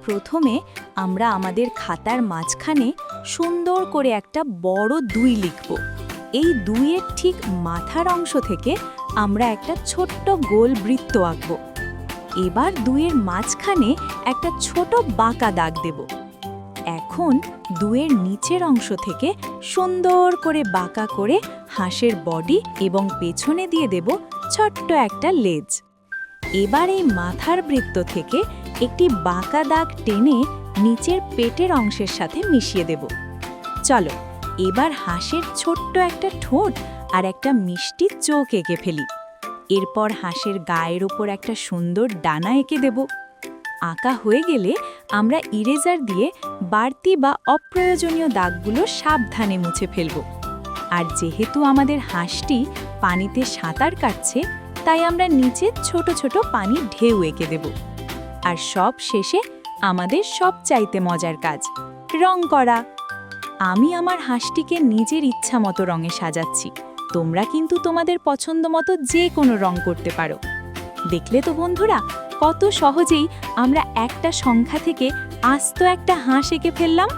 প্রথমে আমরা আমাদের খাতার মাঝখানে সুন্দর করে একটা বড় ২ লিখব। এই ২-এর ঠিক মাথার অংশ থেকে আমরা একটা ছোট্ট গোল বৃত্ত আঁকব। এবার ২-এর মাঝখানে একটা ছোট বাঁকা দাগ দেব। এখন ২-এর নিচের অংশ থেকে সুন্দর করে বাঁকা করে হাঁসের বডি এবং পেছনে দিয়ে দেব ছোট্ট একটা লেজ। এবার এই মাথার বৃত্ত থেকে একটি বাঁকা দাগ টেনে নিচের পেটের অংশের সাথে মিশিয়ে দেব। চলো এবার হাঁসের ছোট্ট একটা ঠোঁট আর একটা মিষ্টি চোখ এঁকে ফেলি। এরপর হাঁসের গায়ের ওপর একটা সুন্দর ডানা এঁকে দেব। আঁকা হয়ে গেলে আমরা ইরেজার দিয়ে বাড়তি বা অপ্রয়োজনীয় দাগগুলো সাবধানে মুছে ফেলব। আর যেহেতু আমাদের হাঁসটি পানিতে সাঁতার কাটছে, তাই আমরা নিচে ছোট ছোট পানির ঢেউ এঁকে দেব। আর সব শেষে আমাদের সবচাইতে মজার কাজ, রং করা। আমি আমার হাঁসটিকে নিজের ইচ্ছা মতো রঙে সাজাচ্ছি। তোমরা কিন্তু তোমাদের পছন্দ মতো যে কোনো রং করতে পারো। দেখলে তো বন্ধুরা, কত সহজেই আমরা একটা সংখ্যা থেকে আস্ত একটা হাঁস এঁকে ফেললাম।